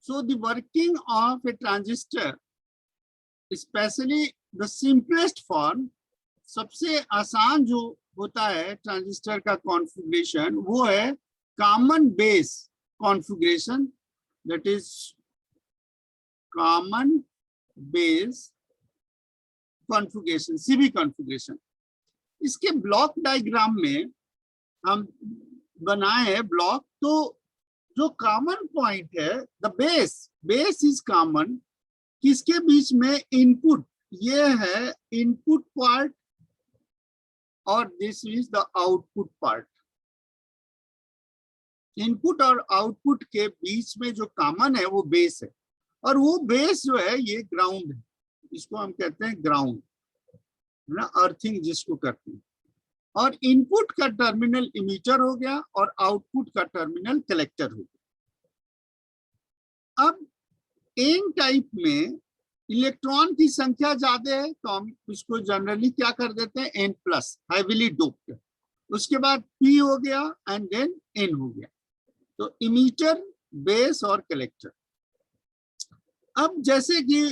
So the working of a transistor, especially the simplest form, सबसे आसान जो होता है ट्रांजिस्टर का कॉन्फ़िगरेशन, वो है common base configuration, that is common base configuration, CB configuration. इसके ब्लॉक डायग्राम में हम बनाए हैं ब्लॉक, तो जो कॉमन पॉइंट है, द बेस इज कॉमन, किसके बीच में, इनपुट, ये है इनपुट पार्ट और this is the output part. Input और आउटपुट के बीच में जो कॉमन है वो बेस है, और वो बेस जो है ये ग्राउंड है, इसको हम कहते हैं ग्राउंड, है ना, अर्थिंग जिसको करते हैं। और इनपुट का टर्मिनल इमीटर हो गया और आउटपुट का टर्मिनल कलेक्टर हो गया। अब एन टाइप में इलेक्ट्रॉन की संख्या ज्यादा है तो हम इसको जनरली क्या कर देते हैं, एन प्लस, हैवीली डोप्ड। उसके बाद पी हो गया एंड देन एन हो गया। तो इमीटर, बेस और कलेक्टर। अब जैसे कि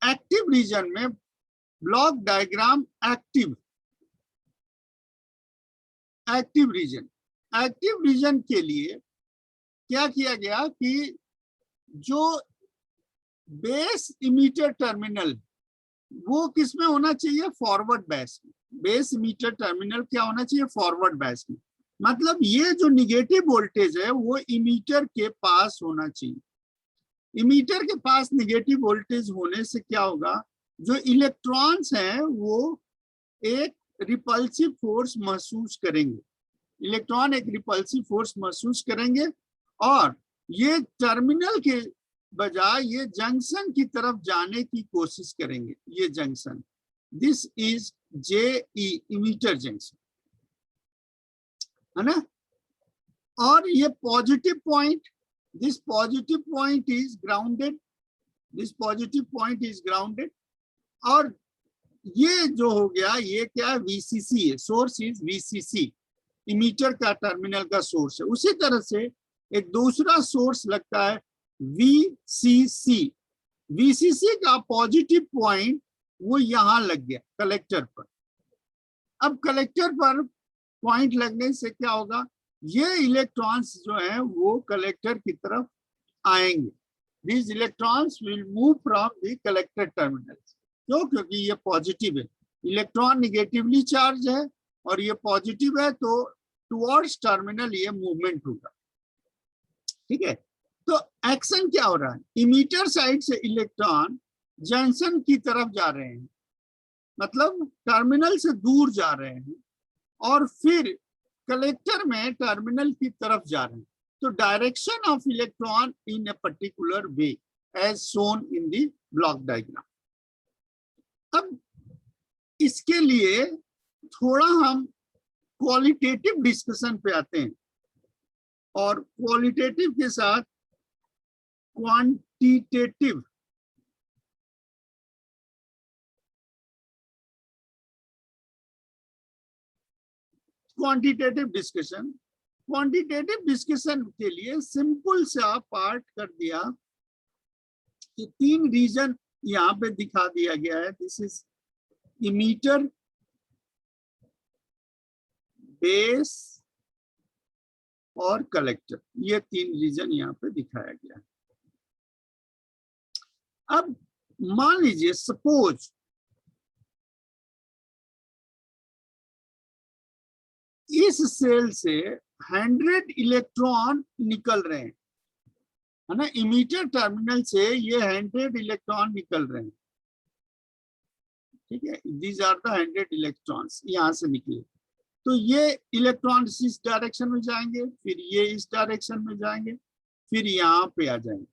एक्टिव रीजन में ब्लॉक डायग्राम, एक्टिव रीजन के लिए क्या किया गया कि जो बेस इमीटर टर्मिनल वो किस में होना चाहिए, फॉरवर्ड बैच में। बेस इमीटर टर्मिनल क्या होना चाहिए, फॉरवर्ड बैच में। मतलब ये जो निगेटिव वोल्टेज है वो इमीटर के पास होना चाहिए। इमीटर के पास निगेटिव वोल्टेज होने से क्या होगा, जो इलेक्ट्रॉन्स हैं वो एक रिपल्सिव फोर्स महसूस करेंगे, इलेक्ट्रॉन एक रिपल्सिव फोर्स महसूस करेंगे, और ये टर्मिनल के बजाय ये जंक्शन की तरफ जाने की कोशिश करेंगे। ये junction, this is JE, emitter junction, है ना। और ये positive point, this positive point is grounded, this positive point is grounded. और ये जो हो गया, ये क्या है, VCC है, सोर्स इज VCC, इमीटर का टर्मिनल का सोर्स है। उसी तरह से एक दूसरा सोर्स लगता है VCC। VCC का पॉजिटिव पॉइंट वो यहां लग गया कलेक्टर पर। अब कलेक्टर पर पॉइंट लगने से क्या होगा, ये इलेक्ट्रॉन्स जो हैं वो कलेक्टर की तरफ आएंगे। These electrons will move from the collector terminals। क्यों, क्योंकि ये पॉजिटिव है, इलेक्ट्रॉन निगेटिवली चार्ज है और ये पॉजिटिव है, तो टुवर्ड्स टर्मिनल ये मूवमेंट होगा। ठीक है, तो एक्शन क्या हो रहा है, इमीटर साइड से इलेक्ट्रॉन जंक्शन की तरफ जा रहे हैं, मतलब टर्मिनल से दूर जा रहे हैं, और फिर कलेक्टर में टर्मिनल की तरफ जा रहे हैं। तो direction of electron in a particular way as shown in the block diagram. अब इसके लिए थोड़ा हम क्वालिटेटिव डिस्कशन पे आते हैं, और क्वालिटेटिव के साथ क्वांटिटेटिव डिस्कशन। क्वांटिटेटिव डिस्कशन के लिए सिंपल सा पार्ट कर दिया कि 3 रीजन यहाँ पे दिखा दिया गया है, दिस इज इमीटर, बेस और कलेक्टर, ये 3 रीजन यहाँ पे दिखाया गया है। अब मान लीजिए सपोज इस सेल से 100 इलेक्ट्रॉन निकल रहे हैं, है ना, इमीटर टर्मिनल से ये 100 इलेक्ट्रॉन निकल रहे हैं। ठीक है, दीज आर द 100 इलेक्ट्रॉन्स यहां से निकले। तो ये इलेक्ट्रॉन इस डायरेक्शन में जाएंगे, फिर ये इस डायरेक्शन में जाएंगे, फिर यहाँ पे आ जाएंगे।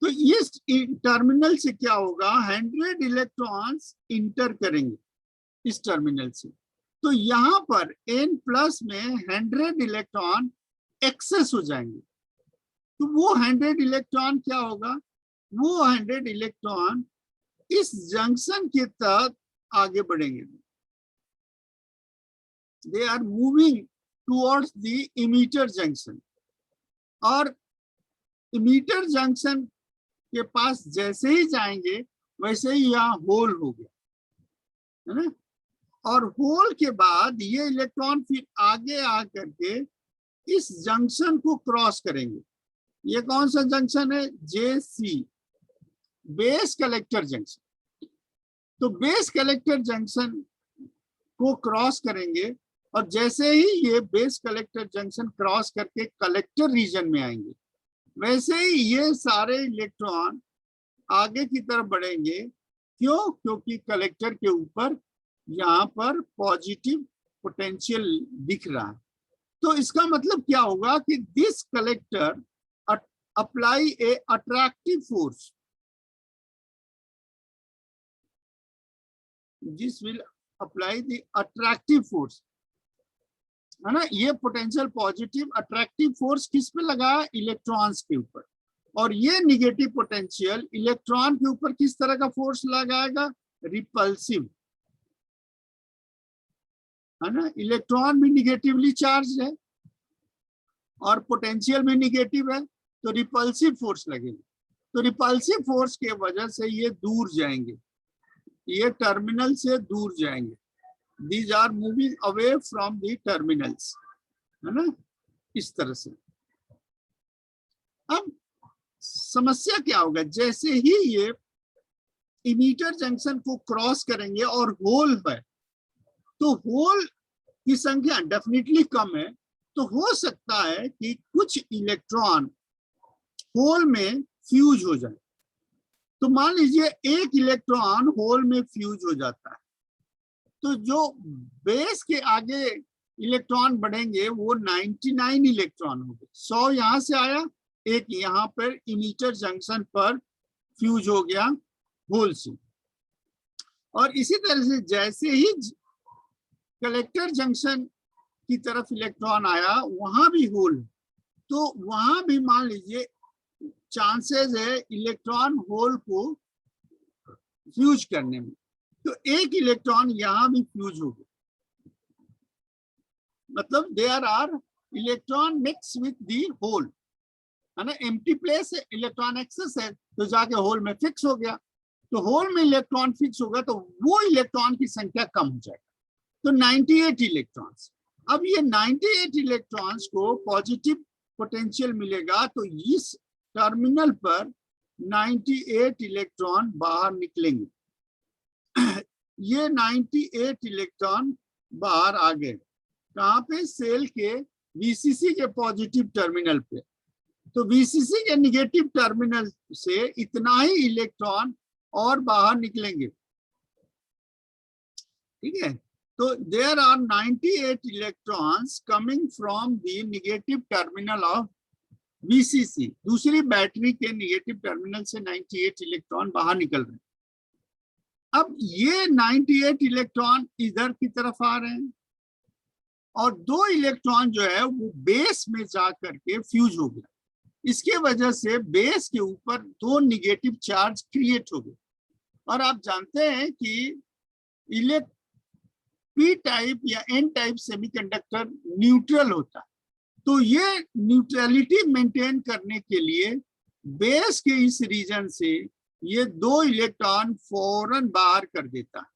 तो इस टर्मिनल से क्या होगा, 100 इलेक्ट्रॉन्स इंटर करेंगे इस टर्मिनल से। तो यहाँ पर N प्लस में 100 इलेक्ट्रॉन एक्सेस हो जाएंगे। तो वो 100 इलेक्ट्रॉन क्या होगा, वो 100 इलेक्ट्रॉन इस जंक्शन के तहत आगे बढ़ेंगे। They are moving towards the emitter junction. और इमीटर जंक्शन के पास जैसे ही जाएंगे वैसे ही यहाँ होल हो गया, है ना। और होल के बाद ये इलेक्ट्रॉन फिर आगे आकर के इस जंक्शन को क्रॉस करेंगे। ये कौन सा जंक्शन है? JC, base collector junction. तो बेस कलेक्टर जंक्शन को क्रॉस करेंगे और जैसे ही ये बेस कलेक्टर जंक्शन क्रॉस करके कलेक्टर रीजन में आएंगे वैसे ही ये सारे इलेक्ट्रॉन आगे की तरफ बढ़ेंगे। क्यों? क्योंकि कलेक्टर के ऊपर यहाँ पर पॉजिटिव पोटेंशियल दिख रहा है। तो इसका मतलब क्या होगा कि this collector apply A attractive force, this will apply the attractive force, है ना। ये पोटेंशियल पॉजिटिव अट्रैक्टिव फोर्स किस पे लगा? इलेक्ट्रॉन्स के ऊपर। और ये निगेटिव पोटेंशियल इलेक्ट्रॉन के ऊपर किस तरह का फोर्स लगाएगा? रिपल्सिव, है ना। इलेक्ट्रॉन भी निगेटिवली चार्ज है और पोटेंशियल भी निगेटिव है, तो रिपल्सिव फोर्स लगेगी। तो रिपल्सिव फोर्स के वजह से ये दूर जाएंगे, ये टर्मिनल से दूर जाएंगे। These are moving away from the terminals, है ना, इस तरह से। अब समस्या क्या होगा? जैसे ही ये इमीटर जंक्शन को क्रॉस करेंगे और होल है, तो होल की संख्या डेफिनेटली कम है, तो हो सकता है कि कुछ इलेक्ट्रॉन होल में फ्यूज हो जाए। तो मान लीजिए एक इलेक्ट्रॉन होल में फ्यूज हो जाता है, तो जो बेस के आगे इलेक्ट्रॉन बढ़ेंगे वो 99 इलेक्ट्रॉन हो गए। 100 यहां से आया, एक यहाँ पर इमीटर जंक्शन पर फ्यूज हो गया होल से। और इसी तरह से जैसे ही कलेक्टर जंक्शन की तरफ इलेक्ट्रॉन आया वहां भी होल, तो वहां भी मान लीजिए चांसेस है इलेक्ट्रॉन होल को फ्यूज करने में, तो एक इलेक्ट्रॉन यहां भी फ्यूज हो गया। मतलब there are electron mix with the hole, है ना। एम्प्टी प्लेस है, इलेक्ट्रॉन एक्सेस है, तो जाके होल में फिक्स हो गया। तो होल में इलेक्ट्रॉन फिक्स होगा तो वो इलेक्ट्रॉन की संख्या कम हो जाएगी, तो 98 इलेक्ट्रॉन्स। अब ये 98 इलेक्ट्रॉन्स को पॉजिटिव पोटेंशियल मिलेगा, तो इस टर्मिनल पर 98 इलेक्ट्रॉन बाहर निकलेंगे। ये 98 इलेक्ट्रॉन बाहर आ गए, कहाँ पे? सेल के VCC के पॉजिटिव टर्मिनल पे। तो VCC के निगेटिव टर्मिनल से इतना ही इलेक्ट्रॉन और बाहर निकलेंगे, ठीक है। तो there are 98 electrons coming from the negative terminal of VCC। दूसरी बैटरी के निगेटिव टर्मिनल से 98 इलेक्ट्रॉन बाहर निकल रहे हैं। अब ये 98 इलेक्ट्रॉन इधर की तरफ आ रहे हैं और 2 इलेक्ट्रॉन जो है वो बेस में जा करके फ्यूज हो गया। इसके वजह से बेस के ऊपर 2 निगेटिव चार्ज क्रिएट हो गए। और आप जानते हैं कि P टाइप या N टाइप सेमीकंडक्टर न्यूट्रल होता है, तो ये न्यूट्रलिटी मेंटेन करने के लिए बेस के इस रीजन से ये 2 इलेक्ट्रॉन फौरन बाहर कर देता है।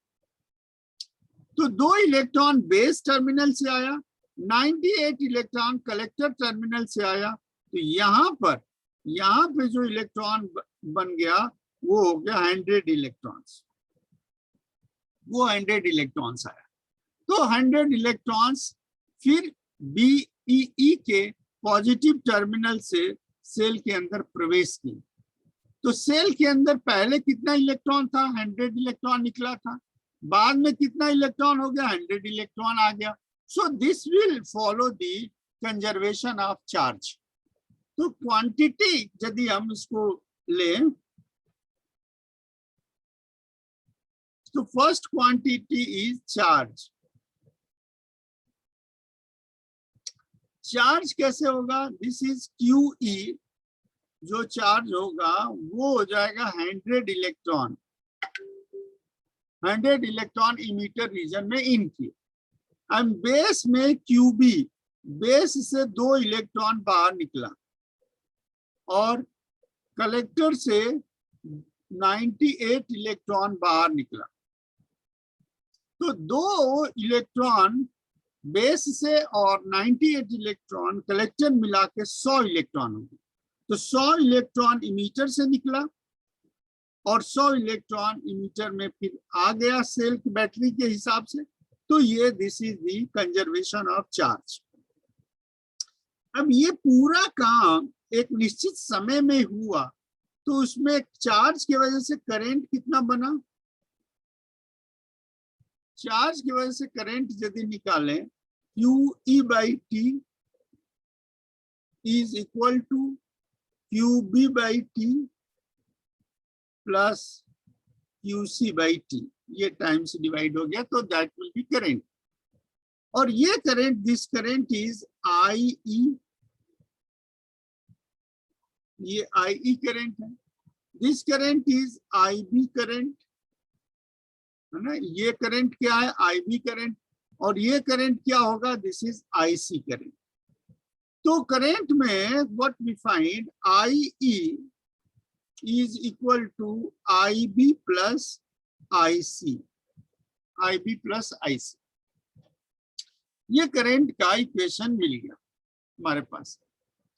तो 2 इलेक्ट्रॉन बेस टर्मिनल से आया, 98 इलेक्ट्रॉन कलेक्टर टर्मिनल से आया, तो यहाँ पे जो इलेक्ट्रॉन बन गया वो हो गया 100 इलेक्ट्रॉन्स। वो 100 इलेक्ट्रॉन्स आया, तो 100 इलेक्ट्रॉन्स फिर BEE के पॉजिटिव टर्मिनल से सेल के अंदर प्रवेश किए। तो सेल के अंदर पहले कितना इलेक्ट्रॉन था? 100 इलेक्ट्रॉन निकला था। बाद में कितना इलेक्ट्रॉन हो गया? 100 इलेक्ट्रॉन आ गया। So this will follow the conservation of charge. तो क्वांटिटी यदि हम इसको लें तो first quantity is charge. Charge कैसे होगा? This is QE। जो चार्ज होगा वो हो जाएगा 100 इलेक्ट्रॉन। 100 इलेक्ट्रॉन इमीटर रीजन में इन किए। एंड बेस में QB, बेस से 2 इलेक्ट्रॉन बाहर निकला और कलेक्टर से 98 इलेक्ट्रॉन बाहर निकला। तो 2 इलेक्ट्रॉन बेस से और 98 इलेक्ट्रॉन कलेक्टर मिला के 100 इलेक्ट्रॉन हो गए। तो 100 इलेक्ट्रॉन इमीटर से निकला और 100 इलेक्ट्रॉन इमीटर में फिर आ गया सेल की बैटरी के हिसाब से। तो ये this is the conservation of charge. अब ये पूरा काम एक निश्चित समय में हुआ, तो उसमें चार्ज की वजह से करंट कितना बना? चार्ज की वजह से करंट यदि निकालें, QE/T is equal to QB/T plus QC/T। ये टाइम से डिवाइड हो गया, तो दैट विल बी करंट। और ये current, this current is IE, ये IE करंट है। This current is IB current, है ना। ये करंट क्या है? IB current. और ये करंट क्या होगा? This is IC current. तो करंट में what we find, IE is equal to IB plus IC, IB plus IC। ये करंट का इक्वेशन मिल गया हमारे पास।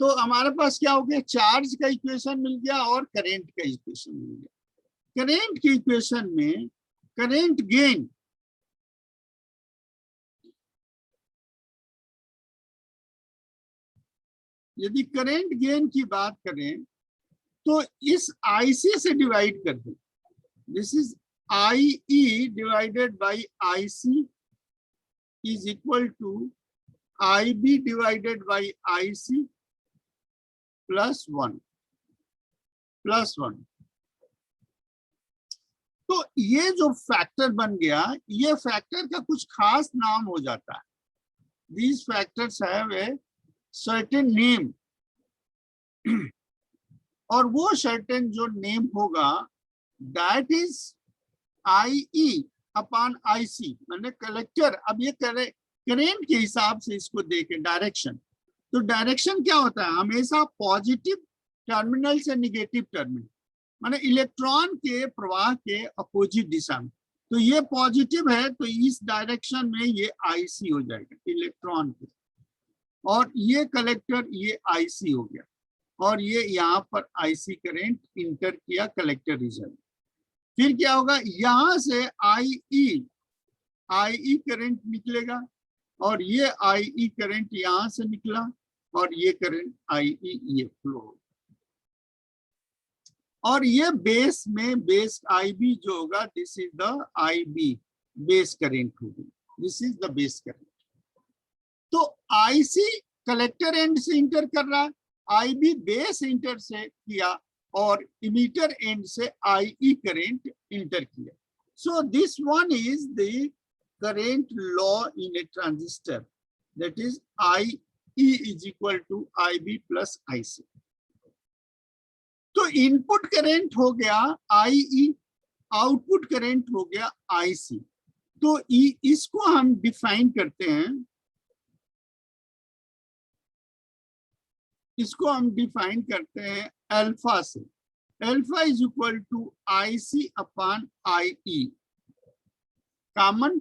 तो हमारे पास क्या हो गया? चार्ज का इक्वेशन मिल गया और करंट का इक्वेशन मिल गया। करंट के इक्वेशन में करंट गेन, यदि करंट गेन की बात करें तो इस IC से डिवाइड कर दें। This is IE divided by IC is equal to IB divided by IC plus 1 plus 1। तो ये जो फैक्टर बन गया, ये फैक्टर का कुछ खास नाम हो जाता है। These factors have a certain name। और वो सर्टेन जो नेम होगा, that is IE upon IC, मैंने कलेक्टर। अब ये करंट के हिसाब से इसको देखे डायरेक्शन, तो डायरेक्शन क्या होता है? हमेशा पॉजिटिव टर्मिनल से निगेटिव टर्मिनल, माने इलेक्ट्रॉन के प्रवाह के अपोजिट दिशा में। तो ये पॉजिटिव है, तो इस डायरेक्शन में ये IC हो जाएगा इलेक्ट्रॉन के, और ये कलेक्टर, ये IC हो गया। और ये यहाँ पर IC करंट इंटर किया कलेक्टर रीजन। फिर क्या होगा? यहां से IE करंट निकलेगा, और ये IE करंट यहां से निकला, और ये करंट IE ये फ्लो। और ये बेस में, बेस IB जो होगा, this is the IB base current होगी, this is the base current. तो IC कलेक्टर एंड से इंटर कर रहा है, IB बेस इंटर से किया, और इमीटर एंड से IE करंट इंटर किया। So this one is the current law in a transistor, that is IE is equal to IB plus IC। तो इनपुट करंट हो गया IE, आउटपुट करंट हो गया IC। तो इसको हम डिफाइन करते हैं, इसको हम डिफाइन करते हैं अल्फा से। Alpha is equal to IC upon IE, common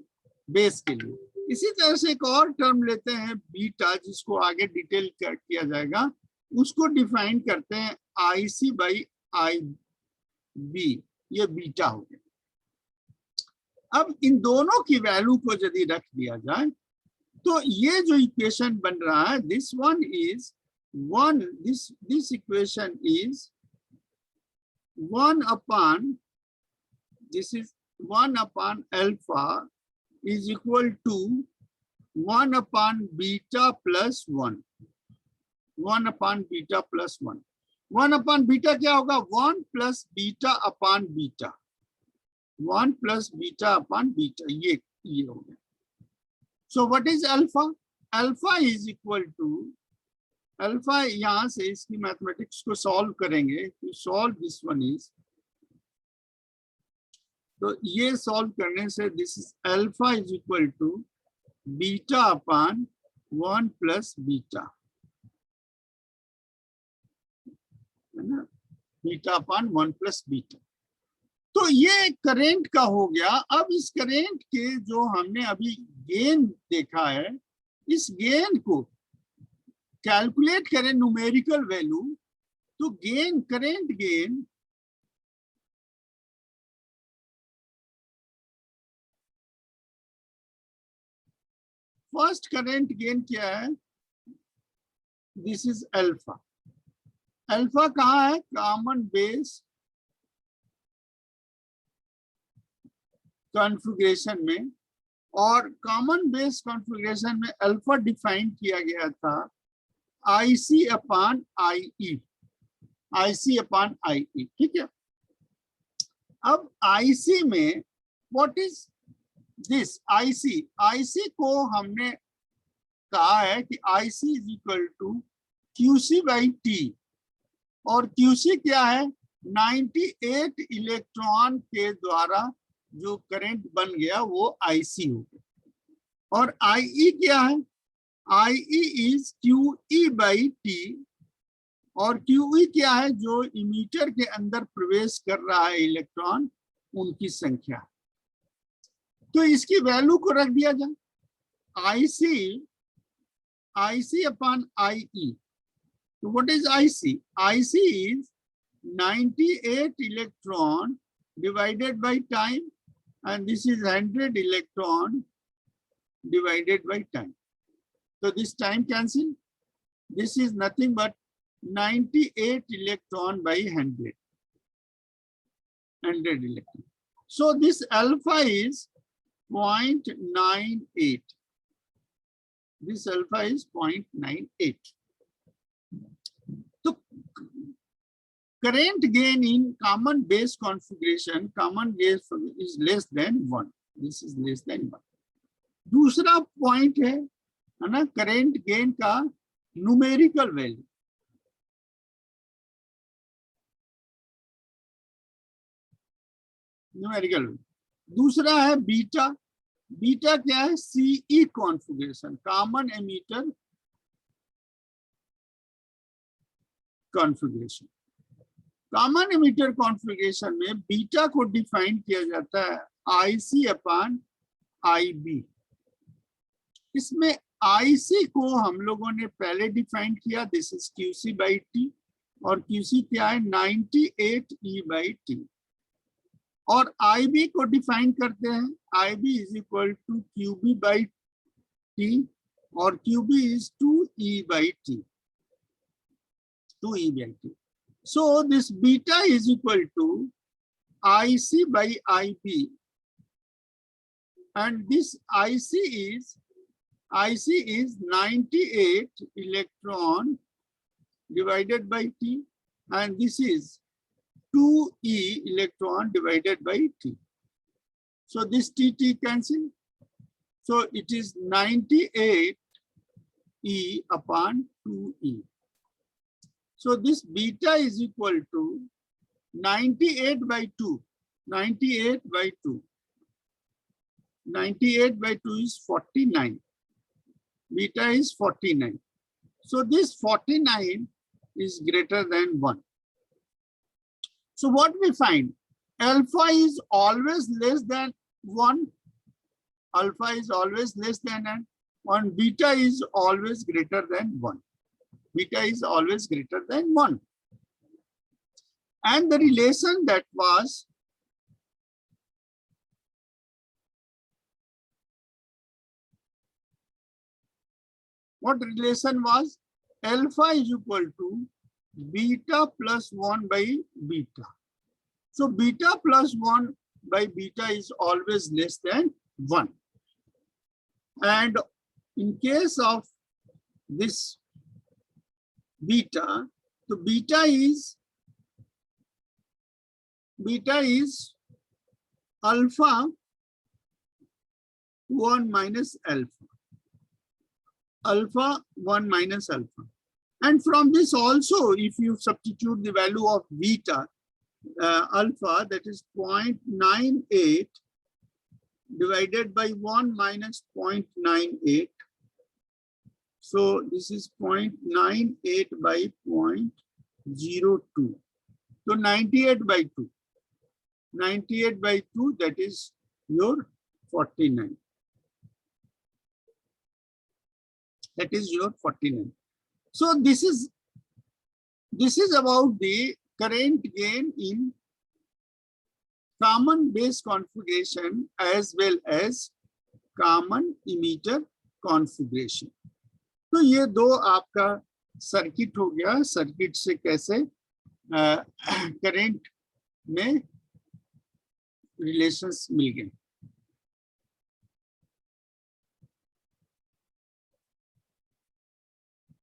base के लिए। इसी तरह से एक और टर्म लेते हैं बीटा, जिसको आगे डिटेल किया जाएगा। उसको डिफाइन करते हैं IC बाई IB, ये बीटा हो गया। अब इन दोनों की वैल्यू को यदि रख दिया जाए, तो ये जो इक्वेशन बन रहा है, this one is this equation is 1 upon, this is 1 upon alpha is equal to 1 upon beta plus 1, 1 upon beta plus 1। 1 upon beta क्या होगा? 1 plus beta upon beta, 1 plus beta upon beta, ये हो गया। So what is alpha? Alpha is equal to, alpha यहां से इसकी mathematics को solve करेंगे, to solve this one is, तो ये सॉल्व करने से this is alpha is equal to beta upon 1 plus beta. है ना, बीटा अपान 1 प्लस बीटा। तो ये करेंट का हो गया। अब इस करेंट के जो हमने अभी गेन देखा है, इस गेन को कैलकुलेट करें न्यूमेरिकल वैल्यू, तो gain, current gain first current gain क्या है, दिस इज अल्फा। अल्फा कहाँ है, कॉमन बेस कॉन्फ़िगरेशन में, और कॉमन बेस कॉन्फ़िगरेशन में अल्फा डिफाइन किया गया था IC अपान IE, IC अपान IE, ठीक है। अब IC में what is this IC, IC को हमने कहा है कि IC is equal to QC by T, और QC क्या है, 98 इलेक्ट्रॉन के द्वारा जो करंट बन गया वो IC हो गया। और IE क्या है, IE is QE by T, और QE क्या है, जो इमीटर के अंदर प्रवेश कर रहा है इलेक्ट्रॉन, उनकी संख्या। तो इसकी वैल्यू को रख दिया जाए, IC upon IE. So what is IC? IC is 98 electron divided by time, and this is 100 electron divided by time. So this time cancel. This is nothing but 98 electron by 100. 100 electron. So this alpha is 0.98. This alpha is 0.98. So current gain in common base configuration, common base is less than 1. This is less than 1. दूसरा point है ना, current gain का numerical value. Numerical दूसरा है beta. Beta क्या है, CE configuration, common ammeter configuration. Common ammeter configuration में beta को डिफाइन किया जाता है IC अपान IB। इसमें IC को हम लोगों ने पहले डिफाइन किया, this is QC by T, और QC क्या है, 98E बाई T। और IB को डिफाइन करते हैं, IB is equal to QB by T, और QB is 2E by T, 2E by T। So this beta is equal to IC by IB, and this IC is 98 electron divided by T, and this is 2E electron divided by T. So this TT cancel. So it is 98E upon 2E. So this beta is equal to 98 by 2. 98 by 2. 98 by 2 is 49. Beta is 49. So this 49 is greater than 1. So what we find? Alpha is always less than 1. Alpha is always less than 1. Beta is always greater than 1. Beta is always greater than 1. And the relation that was what relation was? Alpha is equal to beta plus 1 by beta. So beta plus 1 by beta is always less than 1. And in case of this beta, so beta is alpha 1 minus alpha. Alpha 1 minus alpha. And from this also, if you substitute the value of beta, alpha, that is 0.98 divided by 1 minus 0.98. So this is 0.98 by 0.98. 02, तो 98/2, 98/2 that is your 49. That is your 49. So this is about the current gain in common base configuration as well as common emitter configuration. तो ये दो आपका circuit हो गया, circuit से कैसे current में रिलेशंस मिल गए.